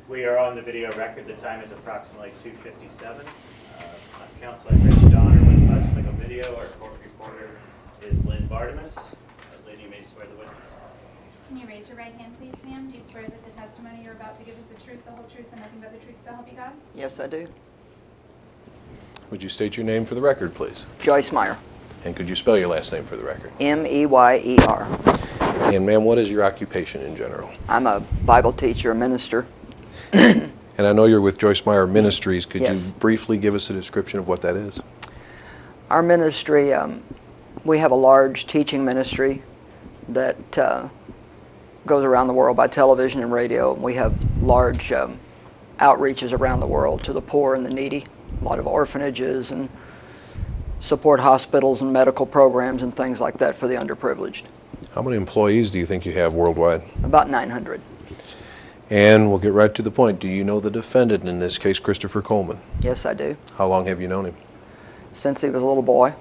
We are on the video record. The time is approximately 2:57. I'm counsel at Rich Donner with Flash Legal Video. Our court reporter is Lynn Bartimus. Lynn, you may swear the witness. Can you raise your right hand, please, ma'am? Do you swear that the testimony you're about to give is the truth, the whole truth, and nothing but the truth, so help you God? Yes, I do. Would you state your name for the record, please? Joyce Meyer. And could you spell your last name for the record? M-E-Y-E-R. And ma'am, what is your occupation in general? I'm a Bible teacher, a minister. And I know you're with Joyce Meyer Ministries. Could Yes. you briefly give us a description of what that is? Our ministry, we have a large teaching ministry that goes around the world by television and radio. We have large outreaches around the world to the poor and the needy, a lot of orphanages, and support hospitals and medical programs and things like that for the underprivileged. How many employees do you think you have worldwide? About 900. And we'll get right to the point. Do you know the defendant in this case, Christopher Coleman? Yes, I do. How long have you known him? Since he was a little boy.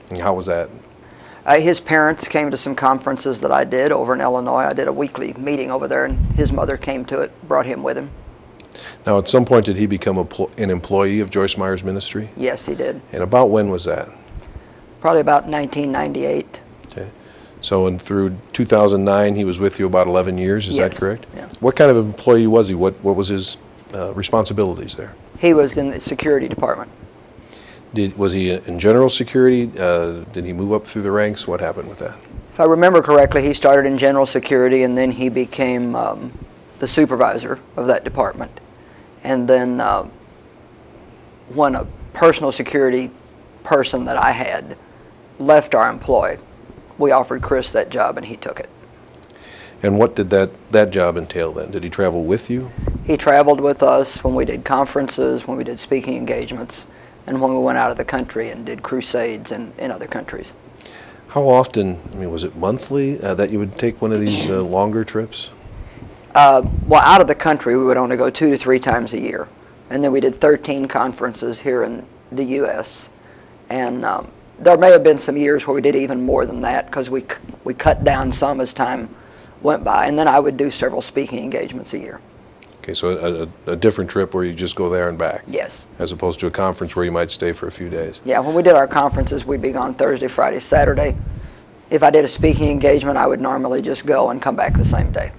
And how was that? His parents came to some conferences that I did over in Illinois. I did a weekly meeting over there, and his mother came to it, brought him with him. Now, at some point, did he become an employee of Joyce Meyer's ministry? Yes, he did. And about when was that? Probably about 1998. Okay. So through 2009, he was with you about 11 years, is that Yes. correct? Yeah. What kind of employee was he? What was his responsibilities there? He was in the security department. Was he in general security? Did he move up through the ranks? What happened with that? If I remember correctly, he started in general security, and then he became the supervisor of that department. And then when a personal security person that I had left our employ, we offered Chris that job, and he took it. And what did that job entail then? Did he travel with you? He traveled with us when we did conferences, when we did speaking engagements, and when we went out of the country and did crusades in other countries. How often, I mean, was it monthly that you would take one of these longer trips? Well, out of the country, we would only go 2 to 3 times a year. And then we did 13 conferences here in the U.S. And there may have been some years where we did even more than that, because we cut down some as time went by. And then I would do several speaking engagements a year. Okay, so a different trip where you just go there and back? Yes. As opposed to a conference where you might stay for a few days? Yeah, when we did our conferences, we'd be gone Thursday, Friday, Saturday. If I did a speaking engagement, I would normally just go and come back the same day.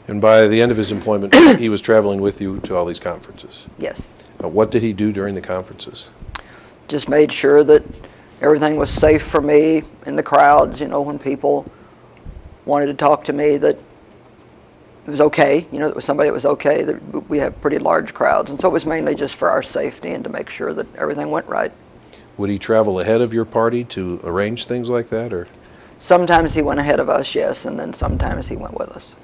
And by the end of his employment, he was traveling with you to all these conferences? Yes. What did he do during the conferences? Just made sure that everything was safe for me in the crowds, when people wanted to talk to me, that it was okay, that was somebody that was okay. That we have pretty large crowds, and so it was mainly just for our safety and to make sure that everything went right. Would he travel ahead of your party to arrange things like that, or? Sometimes he went ahead of us, yes, and then sometimes he went with us.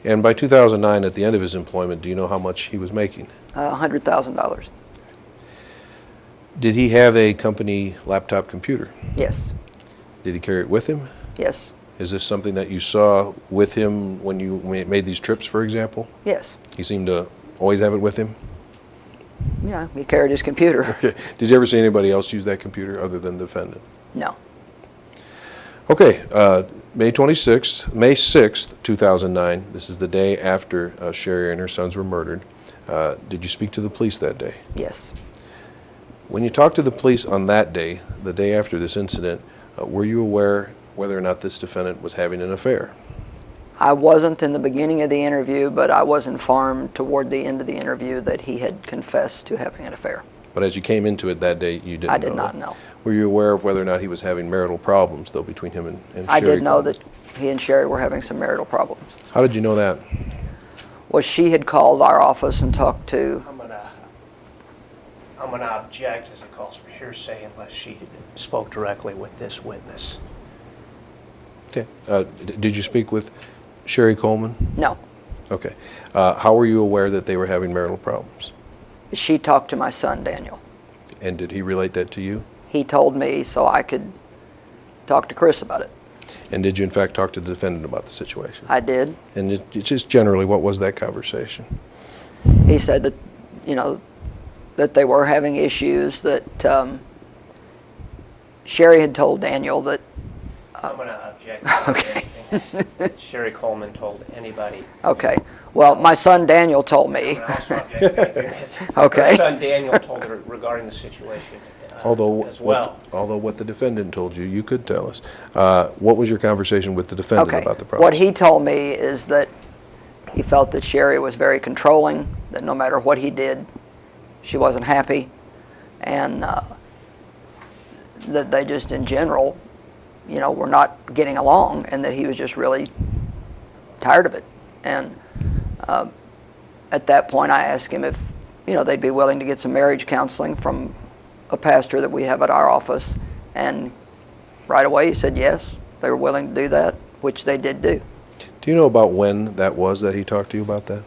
And by 2009, at the end of his employment, do you know how much he was making? $100,000. Did he have a company laptop computer? Yes. Did he carry it with him? Yes. Is this something that you saw with him when you made these trips, for example? Yes. He seemed to always have it with him? Yeah, he carried his computer. Okay. Did you ever see anybody else use that computer other than the defendant? No. Okay, May 6th, 2009, this is the day after Sheri and her sons were murdered. Did you speak to the police that day? Yes. When you talked to the police on that day, the day after this incident, were you aware whether or not this defendant was having an affair? I wasn't in the beginning of the interview, but I was informed toward the end of the interview that he had confessed to having an affair. But as you came into it that day, you didn't know? I did not know. Were you aware of whether or not he was having marital problems, though, between him and Sheri? I did know that he and Sheri were having some marital problems. How did you know that? Well, she had called our office and talked to... I'm gonna object, as it calls for hearsay, unless she spoke directly with this witness. Okay. Did you speak with Sheri Coleman? No. Okay. How were you aware that they were having marital problems? She talked to my son, Daniel. And did he relate that to you? He told me so I could talk to Chris about it. And did you, in fact, talk to the defendant about the situation? I did. And just generally, what was that conversation? He said that, that they were having issues, that Sheri had told Daniel that... I'm going to object. Okay. Sheri Coleman told anybody. Okay. Well, my son Daniel told me. Okay. Her son Daniel told her regarding the situation as well. Although what the defendant told you, you could tell us. What was your conversation with the defendant Okay. about the problem? What he told me is that he felt that Sheri was very controlling, that no matter what he did, she wasn't happy, and that they just in general, were not getting along, and that he was just really tired of it. And at that point, I asked him if, they'd be willing to get some marriage counseling from a pastor that we have at our office. And right away he said yes, they were willing to do that, which they did do. Do you know about when that was that he talked to you about that?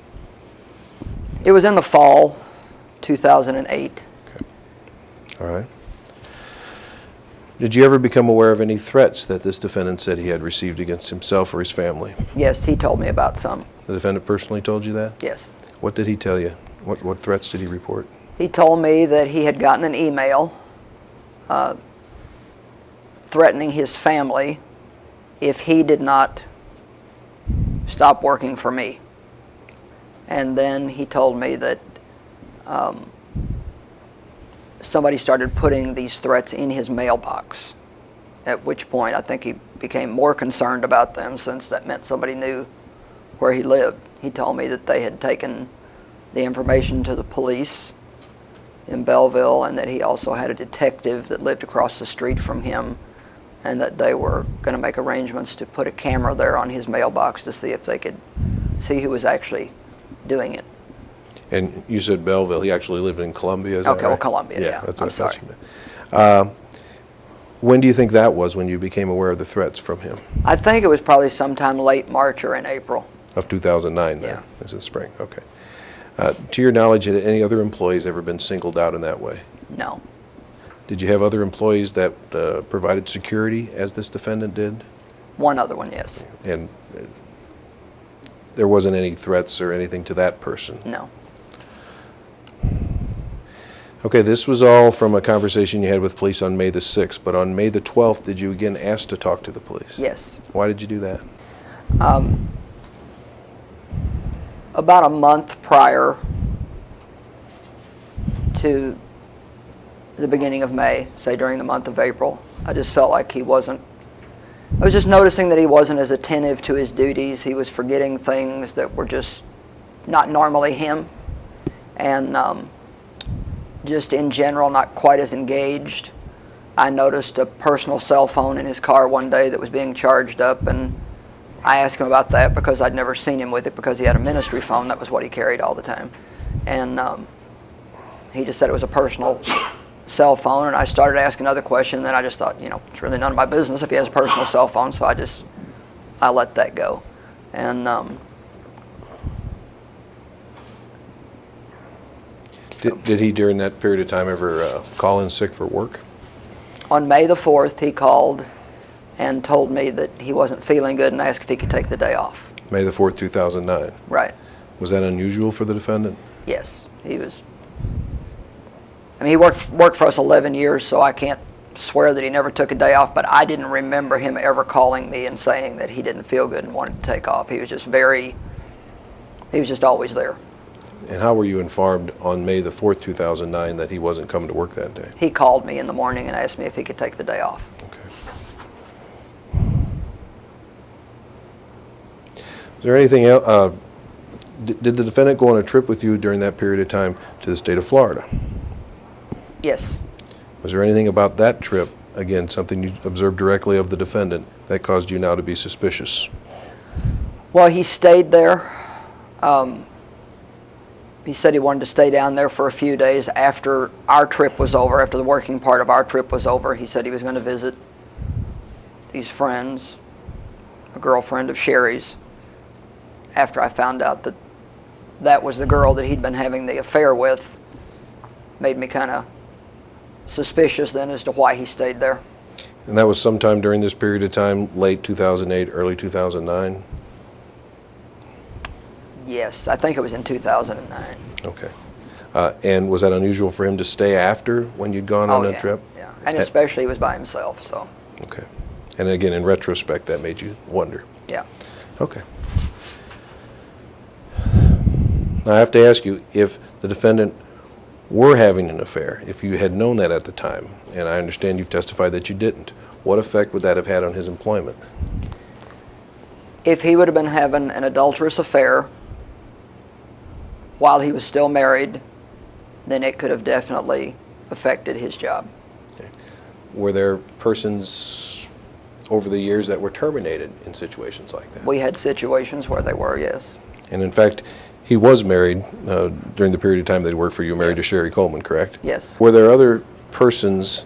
It was in the fall, 2008. Okay. All right. Did you ever become aware of any threats that this defendant said he had received against himself or his family? Yes, he told me about some. The defendant personally told you that? Yes. What did he tell you? What threats did he report? He told me that he had gotten an email threatening his family if he did not stop working for me. And then he told me that somebody started putting these threats in his mailbox, at which point I think he became more concerned about them, since that meant somebody knew where he lived. He told me that they had taken the information to the police in Belleville, and that he also had a detective that lived across the street from him, and that they were going to make arrangements to put a camera there on his mailbox to see if they could see who was actually doing it. And you said Belleville. He actually lived in Columbia, is that Okay, well, right? Columbia, yeah. That's I'm what I thought sorry. you meant. When do you think that was, when you became aware of the threats from him? I think it was probably sometime late March or in April. Of 2009 then? Yeah. This is spring, okay. To your knowledge, had any other employees ever been singled out in that way? No. Did you have other employees that provided security as this defendant did? One other one, yes. And there wasn't any threats or anything to that person? No. Okay, this was all from a conversation you had with police on May the 6th, but on May the 12th, did you again ask to talk to the police? Yes. Why did you do that? About a month prior to the beginning of May, say during the month of April, I just felt like I was just noticing that he wasn't as attentive to his duties. He was forgetting things that were just not normally him, and just in general not quite as engaged. I noticed a personal cell phone in his car one day that was being charged up, and I asked him about that because I'd never seen him with it, because he had a ministry phone. That was what he carried all the time. And he just said it was a personal cell phone, and I started asking other questions, and then I just thought, it's really none of my business if he has a personal cell phone, so I let that go. And Did he, during that period of time, ever call in sick for work? on May the 4th, he called and told me that he wasn't feeling good and asked if he could take the day off. May the 4th, 2009. Right. Was that unusual for the defendant? Yes. He was. I mean, he worked for us 11 years, so I can't swear that he never took a day off, but I didn't remember him ever calling me and saying that he didn't feel good and wanted to take off. He was just always there. And how were you informed on May the 4th, 2009 that he wasn't coming to work that day? He called me in the morning and asked me if he could take the day off. Okay. Is there anything else? Did the defendant go on a trip with you during that period of time to the state of Florida? Yes. Was there anything about that trip, again, something you observed directly of the defendant, that caused you now to be suspicious? Well, he stayed there. He said he wanted to stay down there for a few days after our trip was over, after the working part of our trip was over. He said he was going to visit these friends, a girlfriend of Sheri's, after I found out that that was the girl that he'd been having the affair with. Made me kind of suspicious then as to why he stayed there. And that was sometime during this period of time, late 2008, early 2009? Yes, I think it was in 2009. Okay. And was that unusual for him to stay after when you'd gone on that trip? Yeah, and especially he was by himself, so. Okay. And again, in retrospect, that made you wonder. Yeah. Okay. Now, I have to ask you, if the defendant were having an affair, if you had known that at the time, and I understand you've testified that you didn't, what effect would that have had on his employment? If he would have been having an adulterous affair while he was still married, then it could have definitely affected his job. Okay. Were there persons over the years that were terminated in situations like that? We had situations where they were, yes. And in fact, he was married during the period of time that he worked for you, married to Sheri Coleman, correct? Yes. Were there other persons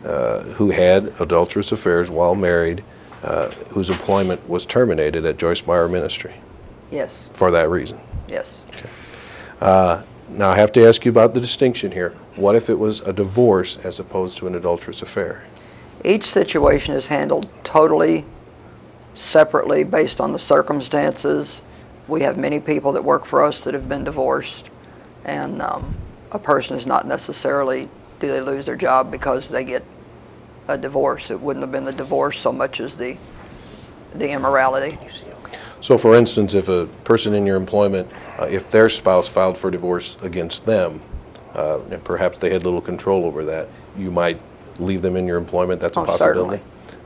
who had adulterous affairs while married whose employment was terminated at Joyce Meyer Ministry Yes. for that reason? Yes. Now I have to ask you about the distinction here. What if it was a divorce as opposed to an adulterous affair? Each situation is handled totally separately based on the circumstances. We have many people that work for us that have been divorced, and a person is not necessarily, do they lose their job because they get a divorce. It wouldn't have been the divorce so much as the immorality. So for instance, if a person in your employment, if their spouse filed for divorce against them, and perhaps they had little control over that, you might leave them in your employment? That's a possibility? Certainly.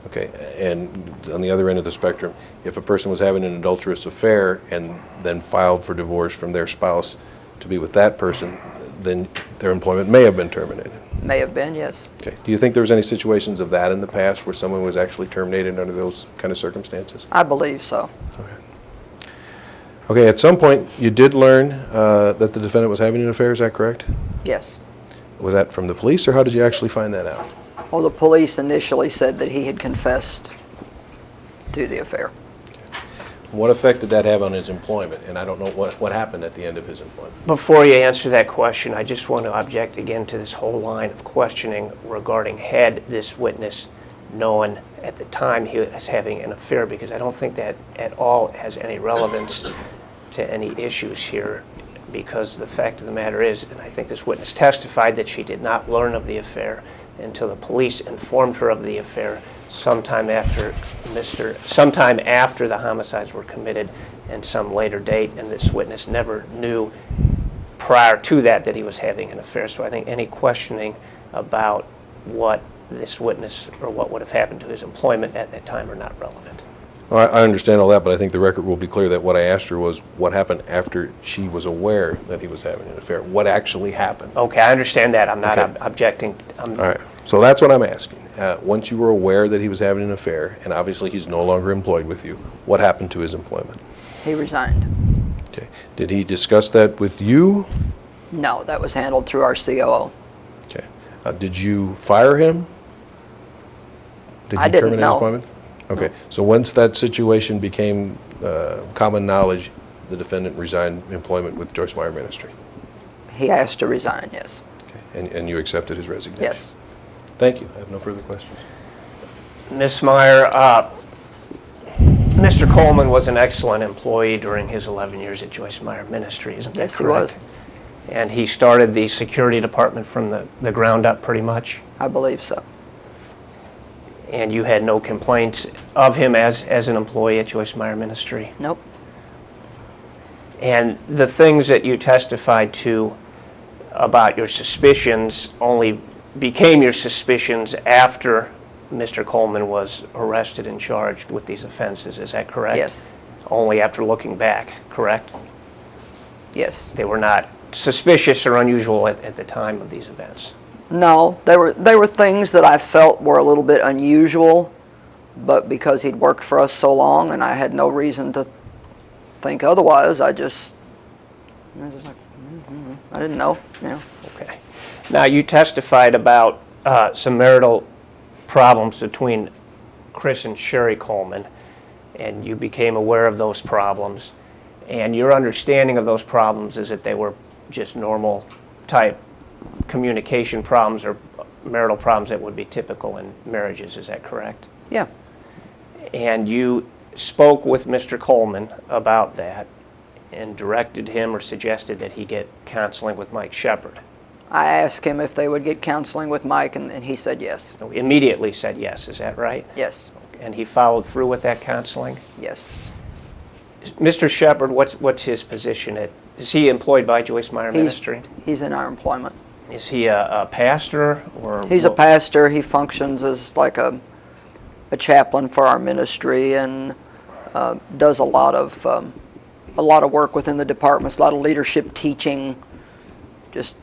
Okay, and on the other end of the spectrum, if a person was having an adulterous affair and then filed for divorce from their spouse to be with that person, then their employment may have been terminated. May have been, yes. Okay. Do you think there was any situations of that in the past where someone was actually terminated under those kind of circumstances? I believe so. Okay. Okay, at some point you did learn that the defendant was having an affair, is that correct? Yes. Was that from the police, or how did you actually find that out? Well, the police initially said that he had confessed to the affair. What effect did that have on his employment? And I don't know what happened at the end of his employment. Before you answer that question, I just want to object again to this whole line of questioning regarding had this witness known at the time he was having an affair, because I don't think that at all has any relevance to any issues here, because the fact of the matter is, and I think this witness testified, that she did not learn of the affair until the police informed her of the affair sometime after the homicides were committed and some later date, and this witness never knew prior to that he was having an affair. So I think any questioning about what this witness or what would have happened to his employment at that time are not relevant. Well, I understand all that, but I think the record will be clear that what I asked her was what happened after she was aware that he was having an affair. What actually happened? Okay, I understand that. I'm not Okay. objecting. All right, so that's what I'm asking. Once you were aware that he was having an affair, and obviously he's no longer employed with you, what happened to his employment? He resigned. Okay. Did he discuss that with you? No, that was handled through our COO. Okay. Did you fire him? Did I you didn't, terminate his no. employment? Okay, so once that situation became common knowledge, the defendant resigned employment with Joyce Meyer Ministry. He asked to resign, yes. Okay. And you accepted his resignation? Yes. Thank you. I have no further questions. Ms. Meyer, Mr. Coleman was an excellent employee during his 11 years at Joyce Meyer Ministry, isn't that Yes, he correct? was. And he started the security department from the ground up pretty much? I believe so. And you had no complaints of him as an employee at Joyce Meyer Ministry? Nope. And the things that you testified to about your suspicions only became your suspicions after Mr. Coleman was arrested and charged with these offenses, is that correct? Yes. Only after looking back, correct? Yes. They were not suspicious or unusual at the time of these events? No, they were things that I felt were a little bit unusual, but because he'd worked for us so long and I had no reason to think otherwise, I just like, I didn't know. Yeah. Okay. Now, you testified about some marital problems between Chris and Sheri Coleman, and you became aware of those problems. And your understanding of those problems is that they were just normal type communication problems or marital problems that would be typical in marriages, is that correct? Yeah. And you spoke with Mr. Coleman about that and directed him or suggested that he get counseling with Mike Shepard. I asked him if they would get counseling with Mike, and he said yes. Immediately said yes, is that right? Yes. and he followed through with that counseling? Yes. Mr. Shepard, what's his position at? Is he employed by Joyce Meyer Ministry? He's in our employment. Is he a pastor or? He's a pastor. He functions as like a chaplain for our ministry and does a lot of work within the departments, a lot of leadership teaching, just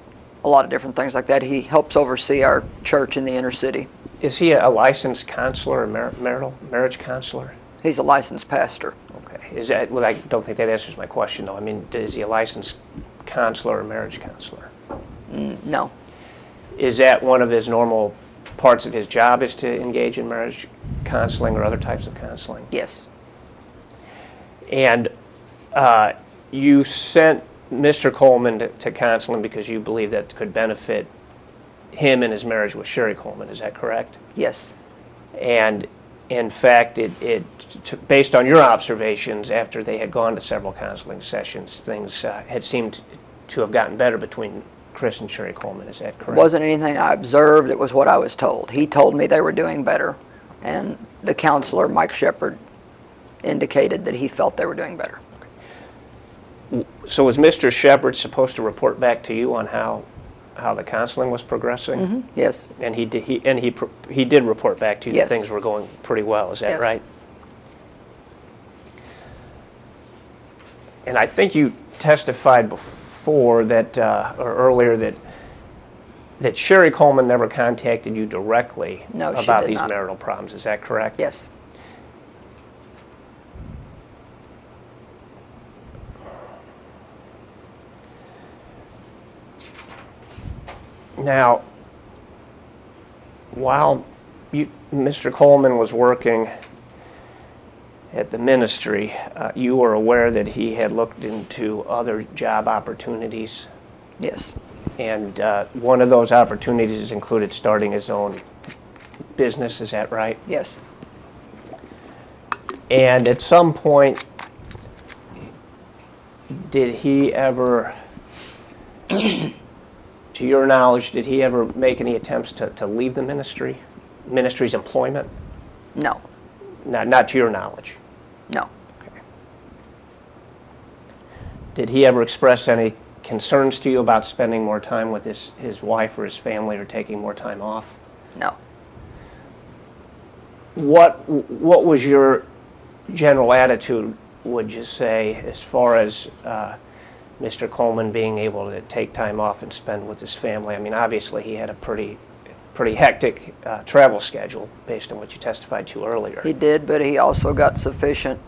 a lot of different things like that. He helps oversee our church in the inner city. Is he a licensed counselor, a marriage counselor? He's a licensed pastor. Okay. Is that? Well, I don't think that answers my question, though. I mean, is he a licensed counselor or marriage counselor? No. Is that one of his normal parts of his job, is to engage in marriage counseling or other types of counseling? Yes. And you sent Mr. Coleman to counseling because you believe that could benefit him in his marriage with Sheri Coleman. Is that correct? Yes. And in fact, based on your observations, after they had gone to several counseling sessions, things had seemed to have gotten better between Chris and Sheri Coleman. Is that correct? It wasn't anything I observed. It was what I was told. He told me they were doing better, and the counselor, Mike Shepard, indicated that he felt they were doing better. So was Mr. Shepard supposed to report back to you on how the counseling was progressing? Mm-hmm. Yes. And he did report back to you Yes. that things were going pretty well. Is that Yes. right? And I think you testified before that, or earlier, that Sheri Coleman never contacted you directly No, she about did these not. marital problems. Is that correct? Yes. Now, while Mr. Coleman was working at the ministry, you were aware that he had looked into other job opportunities, Yes. and one of those opportunities included starting his own business. Is that right? Yes. And at some point, did he ever, to your knowledge, did he ever make any attempts to leave the ministry's employment? No. Not to your knowledge. No. Okay. Did he ever express any concerns to you about spending more time with his wife or his family, or taking more time off? No. What was your general attitude, would you say, as far as Mr. Coleman being able to take time off and spend with his family? I mean, obviously he had a pretty hectic travel schedule based on what you testified to earlier. He did, but he also got sufficient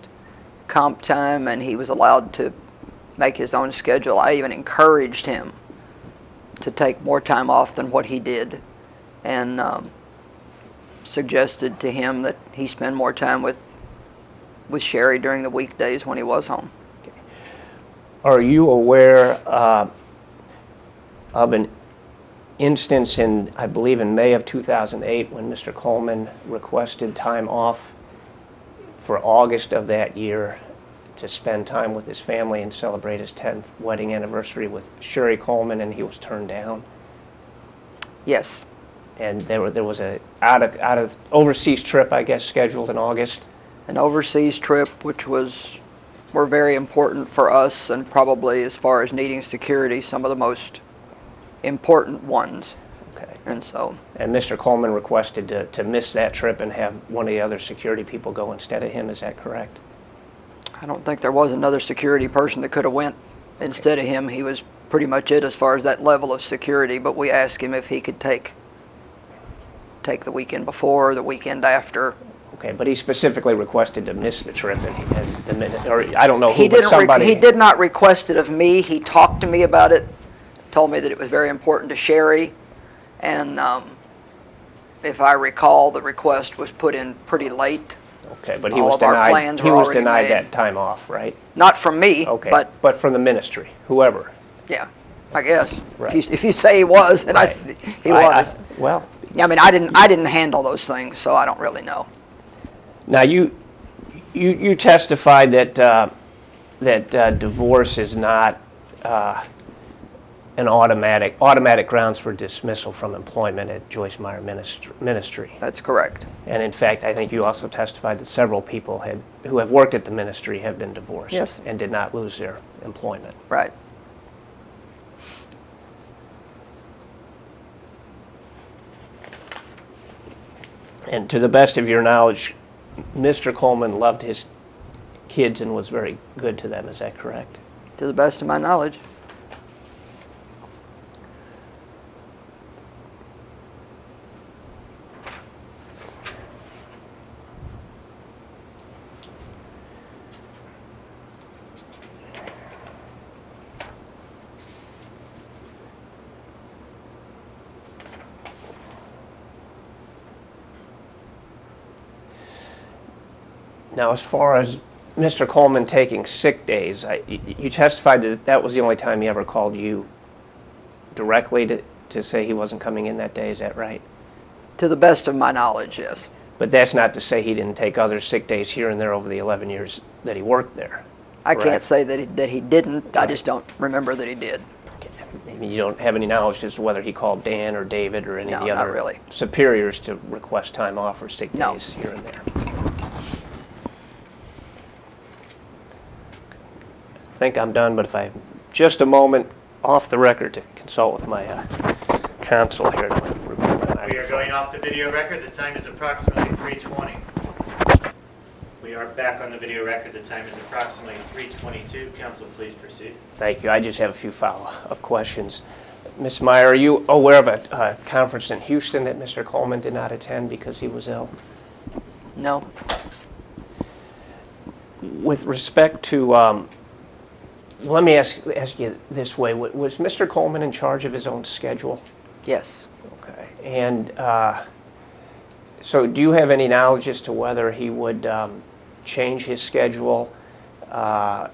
comp time, and he was allowed to make his own schedule. I even encouraged him to take more time off than what he did, and suggested to him that he spend more time with Sheri during the weekdays when he was home. Are you aware of an instance I believe in May of 2008, when Mr. Coleman requested time off for August of that year to spend time with his family and celebrate his 10th wedding anniversary with Sheri Coleman, and he was turned down? Yes. And there was a out of overseas trip, I guess, scheduled in August. An overseas trip, which were very important for us, and probably, as far as needing security, some of the most important ones. Okay. And so, And Mr. Coleman requested to miss that trip and have one of the other security people go instead of him. Is that correct? I don't think there was another security person that could have went instead of him. He was pretty much it as far as that level of security, but we asked him if he could take the weekend before or the weekend after. Okay, but he specifically requested to miss the trip, and the minute, or I don't know who, He but somebody. he did not request it of me. He talked to me about it, told me that it was very important to Sheri, and if I recall, the request was put in pretty late. Okay, but he all was of our denied. plans He were was already denied made. that time off, right? Not from me, Okay, but from the ministry, whoever. yeah, I guess. Right. If you say he was, and Right. he was. Well, I mean, I didn't handle those things, so I don't really know. now you testified that divorce is not an automatic grounds for dismissal from employment at Joyce Meyer Ministry. That's correct. And in fact, I think you also testified that several people who have worked at the ministry have been divorced. Yes. And did not lose their employment. Right. And to the best of your knowledge, Mr. Coleman loved his kids and was very good to them. Is that correct? To the best of my knowledge. Now, as far as Mr. Coleman taking sick days, you testified that that was the only time he ever called you directly to say he wasn't coming in that day. Is that right? To the best of my knowledge, yes. But that's not to say he didn't take other sick days here and there over the 11 years that he worked there. I can't Correct. say that he didn't. I Right. just don't remember that he did. Okay. I mean, you don't have any knowledge as to whether he called Dan or David or any No, of the not other really. superiors to request time off or sick No. days here and there. I think I'm done, but if I have just a moment off the record to consult with my counsel here. We are going off the video record. The time is approximately 3:20. We are back on the video record. The time is approximately 3:22. Counsel, please proceed. Thank you. I just have a few follow-up questions. Ms. Meyer, are you aware of a conference in Houston that Mr. Coleman did not attend because he was ill? No. With respect to, let me ask you this way. Was Mr. Coleman in charge of his own schedule? Yes. Okay. And so do you have any knowledge as to whether he would change his schedule, have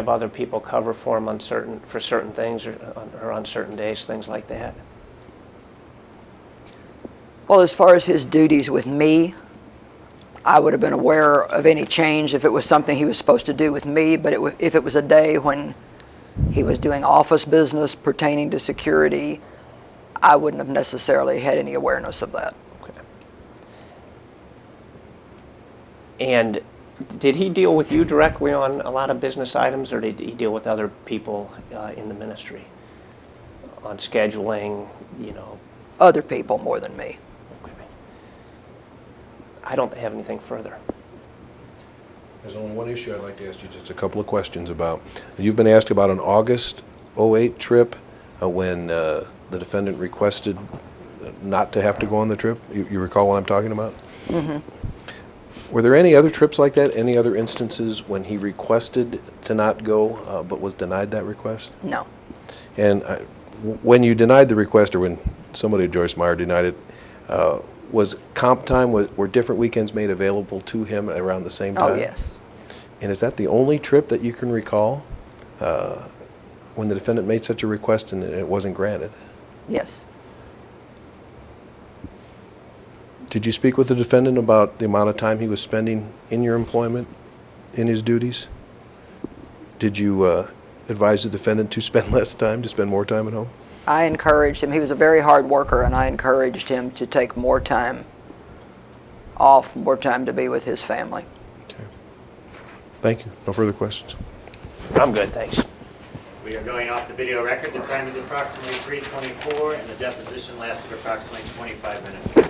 other people cover for him for certain things or on certain days, things like that? Well, as far as his duties with me, I would have been aware of any change if it was something he was supposed to do with me, but if it was a day when he was doing office business pertaining to security, I wouldn't have necessarily had any awareness of that. Okay. And did he deal with you directly on a lot of business items, or did he deal with other people in the ministry on scheduling, Other people more than me. Okay. I don't have anything further. There's only one issue I'd like to ask you just a couple of questions about. You've been asked about an August '08 trip when the defendant requested not to have to go on the trip. You recall what I'm talking about? Mm-hmm. Were there any other trips like that, any other instances when he requested to not go but was denied that request? No. And when you denied the request, or when somebody, Joyce Meyer, denied it, was comp time, were different weekends made available to him around the same time? Oh, yes. And is that the only trip that you can recall when the defendant made such a request and it wasn't granted? Yes. Did you speak with the defendant about the amount of time he was spending in your employment, in his duties? Did you advise the defendant to spend less time, to spend more time at home? I encouraged him. He was a very hard worker, and I encouraged him to take more time off, more time to be with his family. Okay. Thank you. No further questions. I'm good, thanks. We are going off the video record. The time is approximately 3:24, and the deposition lasted approximately 25 minutes.